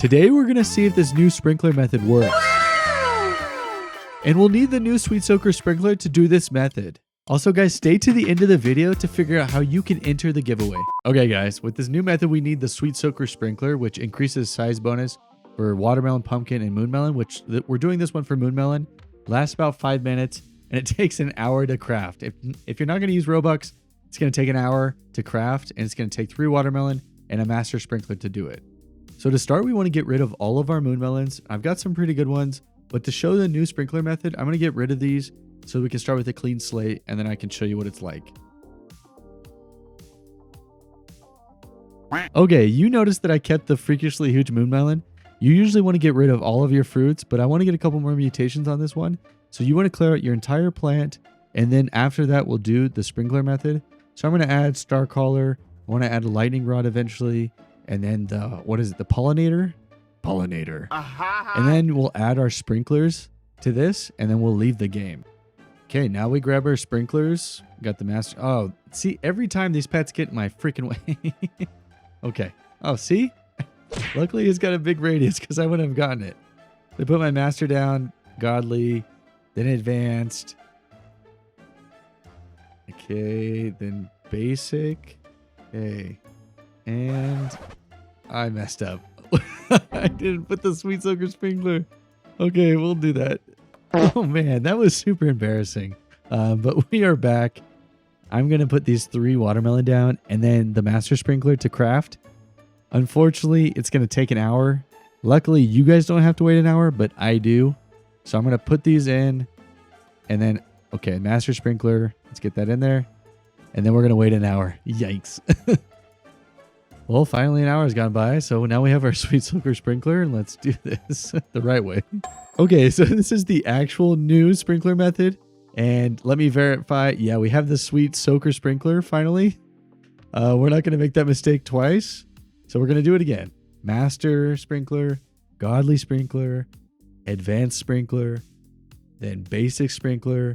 Today we're going to see if this new sprinkler method works. And we'll need the new Sweet Soaker sprinkler to do this method. Also guys, stay to the end of the video to figure out how you can enter the giveaway. Okay guys, with this new method we need the Sweet Soaker sprinkler, which increases size bonus for watermelon, pumpkin, and moon melon, which we're doing this one for moon melon. Lasts about 5 minutes and it takes an hour to craft. If you're not going to use Robux, it's going to take an hour to craft and it's going to take 3 watermelon and a master sprinkler to do it. So to start, we want to get rid of all of our moon melons. I've got some pretty good ones, but to show the new sprinkler method, I'm going to get rid of these so we can start with a clean slate and then I can show you what it's like. Okay, you noticed that I kept the freakishly huge moon melon. You usually want to get rid of all of your fruits, but I want to get a couple more mutations on this one. So you want to clear out your entire plant, and then after that, we'll do the sprinkler method. So I'm going to add star collar. I want to add a lightning rod eventually, and then the, what is it, the pollinator? Pollinator. And then we'll add our sprinklers to this, and then we'll leave the game. Okay, now we grab our sprinklers. Got the master. Oh, see, every time these pets get in my freaking way. Okay. Oh, see? Luckily, it's got a big radius because I wouldn't have gotten it. I put my master down, godly, then advanced. Okay, then basic. Okay. And I messed up. I didn't put the Sweet Soaker sprinkler. Okay, we'll do that. Oh man, that was super embarrassing. But we are back. I'm going to put these 3 watermelon down and then the master sprinkler to craft. Unfortunately, it's going to take an hour. Luckily, you guys don't have to wait an hour, but I do. So I'm going to put these in and then, okay, master sprinkler. Let's get that in there. And then we're going to wait an hour. Yikes. Well, finally an hour has gone by. So now we have our Sweet Soaker sprinkler and let's do this the right way. Okay, so this is the actual new sprinkler method. And let me verify. Yeah, we have the Sweet Soaker sprinkler finally. We're not going to make that mistake twice. So we're going to do it again. Master sprinkler, godly sprinkler, advanced sprinkler, then basic sprinkler,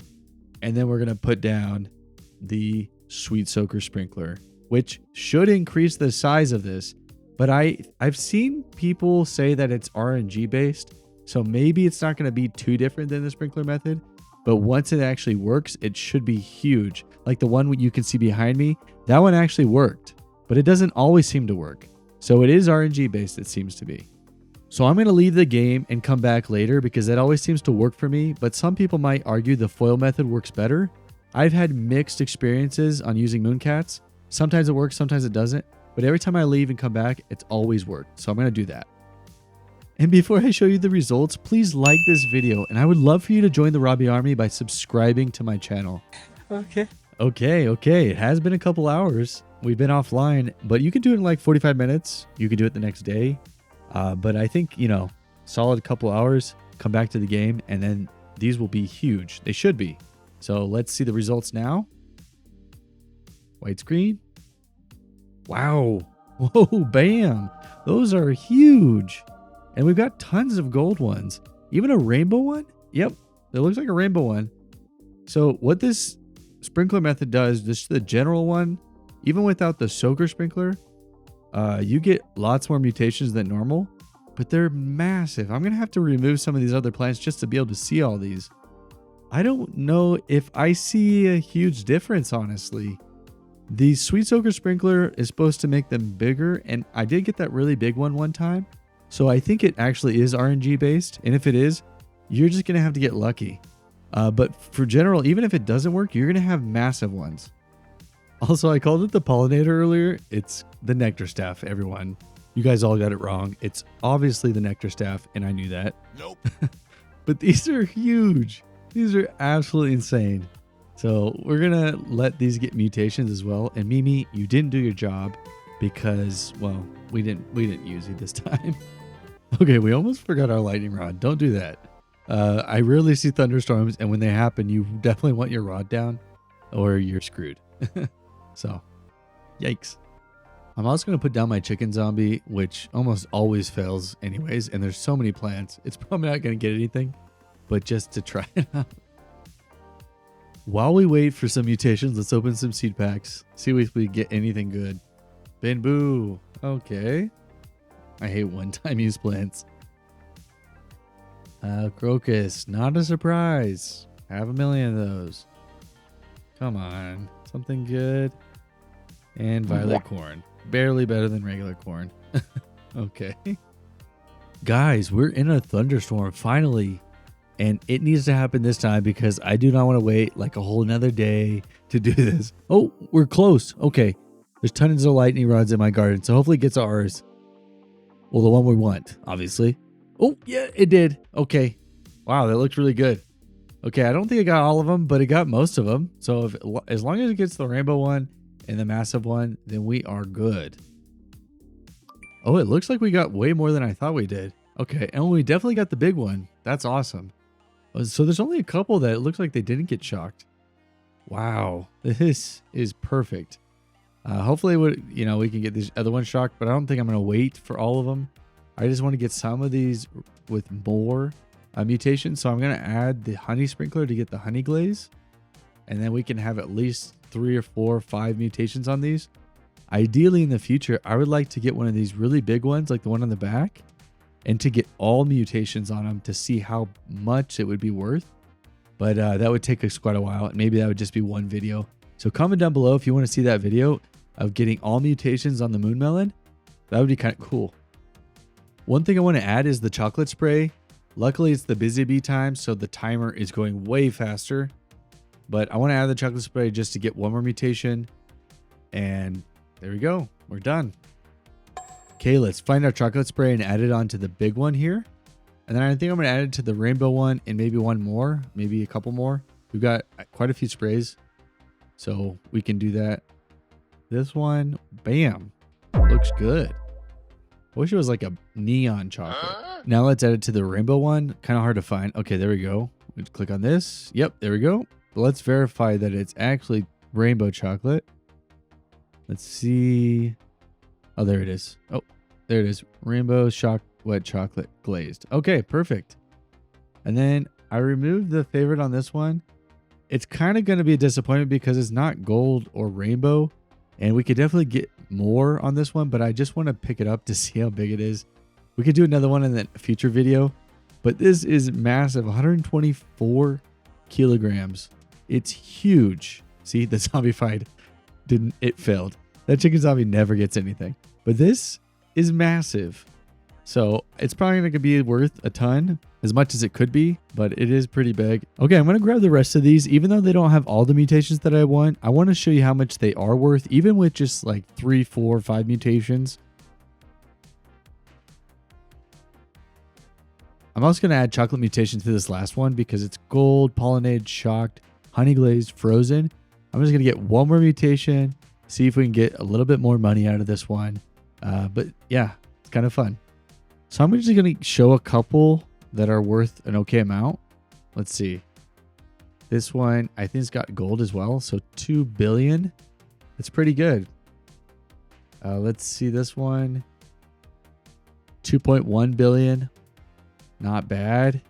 and then we're going to put down the Sweet Soaker sprinkler, which should increase the size of this. But I've seen people say that it's RNG based, so maybe it's not going to be too different than the sprinkler method. But once it actually works, it should be huge. Like the one you can see behind me, that one actually worked, but it doesn't always seem to work. So it is RNG based, it seems to be. So I'm going to leave the game and come back later because that always seems to work for me. But some people might argue the foil method works better. I've had mixed experiences on using Mooncats. Sometimes it works, sometimes it doesn't. But every time I leave and come back, it's always worked. So I'm going to do that. And before I show you the results, please like this video. And I would love for you to join the Robbie Army by subscribing to my channel. Okay. It has been a couple hours. We've been offline, but you can do it in like 45 minutes. You can do it the next day. But I think, solid couple hours, come back to the game, and then these will be huge. They should be. So let's see the results now. White screen. Wow. Whoa, bam. Those are huge. And we've got tons of gold ones. Even a rainbow one? Yep. It looks like a rainbow one. So what this sprinkler method does, this the general one, even without the soaker sprinkler, you get lots more mutations than normal, but they're massive. I'm going to have to remove some of these other plants just to be able to see all these. I don't know if I see a huge difference, honestly. The Sweet Soaker sprinkler is supposed to make them bigger, and I did get that really big one time. So I think it actually is RNG based, and if it is, you're just going to have to get lucky. But for general, even if it doesn't work, you're going to have massive ones. Also, I called it the pollinator earlier. It's the nectar staff, everyone. You guys all got it wrong. It's obviously the nectar staff, and I knew that. Nope. But these are huge. These are absolutely insane. So we're going to let these get mutations as well. And Mimi, you didn't do your job because, well, we didn't use it this time. Okay, we almost forgot our lightning rod. Don't do that. I rarely see thunderstorms, and when they happen, you definitely want your rod down or you're screwed. So, yikes. I'm also going to put down my chicken zombie, which almost always fails anyways, and there's so many plants. It's probably not going to get anything, but just to try it out. While we wait for some mutations, let's open some seed packs. See if we get anything good. Bamboo. Okay. I hate one-time use plants. Crocus, not a surprise. Have a million of those. Come on, something good. And violet corn. Barely better than regular corn. Okay. Guys, we're in a thunderstorm finally. And it needs to happen this time because I do not want to wait like a whole another day to do this. Oh, we're close. Okay. There's tons of lightning rods in my garden, so hopefully it gets ours. Well, the one we want, obviously. Oh, yeah, it did. Okay. Wow, that looks really good. Okay, I don't think it got all of them, but it got most of them. So as long as it gets the rainbow one and the massive one, then we are good. Oh, it looks like we got way more than I thought we did. Okay, and we definitely got the big one. That's awesome. So there's only a couple that it looks like they didn't get shocked. Wow, this is perfect. Hopefully, we can get these other ones shocked, but I don't think I'm going to wait for all of them. I just want to get some of these with more mutations. So I'm going to add the honey sprinkler to get the honey glaze. And then we can have at least 3 or 4 or 5 mutations on these. Ideally, in the future, I would like to get one of these really big ones, like the one on the back, and to get all mutations on them to see how much it would be worth. But that would take us quite a while. And maybe that would just be one video. So comment down below if you want to see that video of getting all mutations on the Moon Melon. That would be kind of cool. One thing I want to add is the chocolate spray. Luckily, it's the busy bee time, so the timer is going way faster. But I want to add the chocolate spray just to get one more mutation. And there we go. We're done. Okay, let's find our chocolate spray and add it onto the big one here. And then I think I'm going to add it to the rainbow one and maybe one more, maybe a couple more. We've got quite a few sprays, so we can do that. This one, bam, looks good. I wish it was like a neon chocolate. Now let's add it to the rainbow one. Kind of hard to find. Okay, there we go. Let's click on this. Yep, there we go. Let's verify that it's actually rainbow chocolate. Let's see. Oh, there it is. Oh, there it is. Rainbow wet chocolate glazed. Okay, perfect. And then I removed the favorite on this one. It's kind of going to be a disappointment because it's not gold or rainbow. And we could definitely get more on this one, but I just want to pick it up to see how big it is. We could do another one in the future video, but this is massive, 124 kilograms. It's huge. See, the zombified it failed. That chicken zombie never gets anything, but this is massive. So it's probably not going to be worth a ton, as much as it could be, but it is pretty big. Okay, I'm going to grab the rest of these. Even though they don't have all the mutations that I want to show you how much they are worth, even with just like 3, 4, 5 mutations. I'm also going to add chocolate mutation to this last one because it's gold, pollinated, shocked, honey glazed, frozen. I'm just going to get one more mutation, see if we can get a little bit more money out of this one. But yeah, it's kind of fun. So I'm just going to show a couple that are worth an okay amount. Let's see. This one, I think it's got gold as well. So 2 billion. That's pretty good. Let's see this one. 2.1 billion. Not bad.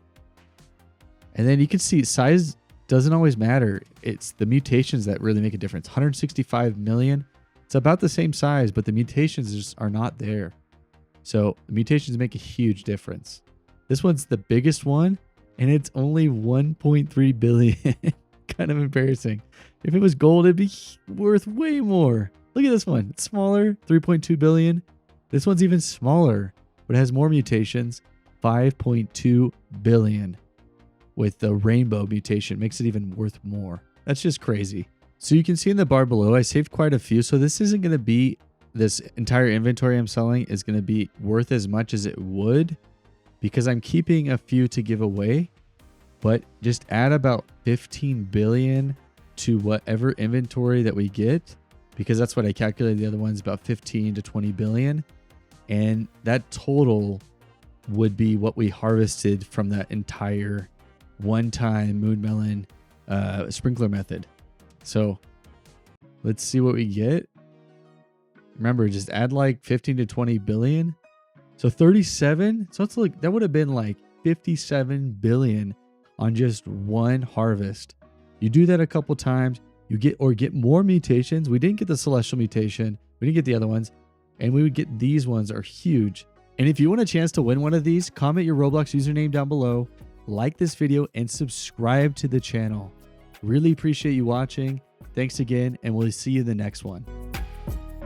And then you can see size doesn't always matter. It's the mutations that really make a difference. 165 million. It's about the same size, but the mutations just are not there. So the mutations make a huge difference. This one's the biggest one, and it's only 1.3 billion. Kind of embarrassing. If it was gold, it'd be worth way more. Look at this one. It's smaller, 3.2 billion. This one's even smaller, but it has more mutations, 5.2 billion. With the rainbow mutation, makes it even worth more. That's just crazy. So you can see in the bar below, I saved quite a few. So this isn't going to be, this entire inventory I'm selling is going to be worth as much as it would because I'm keeping a few to give away. But just add about 15 billion to whatever inventory that we get, because that's what I calculated. The other one's about 15 to 20 billion. And that total would be what we harvested from that entire one-time Moon Melon sprinkler method. So let's see what we get. Remember, just add like 15 to 20 billion. So 37. So it's like, that would have been like 57 billion on just one harvest. You do that a couple times, you get more mutations. We didn't get the celestial mutation. We didn't get the other ones. And we would get these ones are huge. And if you want a chance to win one of these, comment your Roblox username down below, like this video, and subscribe to the channel. Really appreciate you watching. Thanks again, and we'll see you in the next one.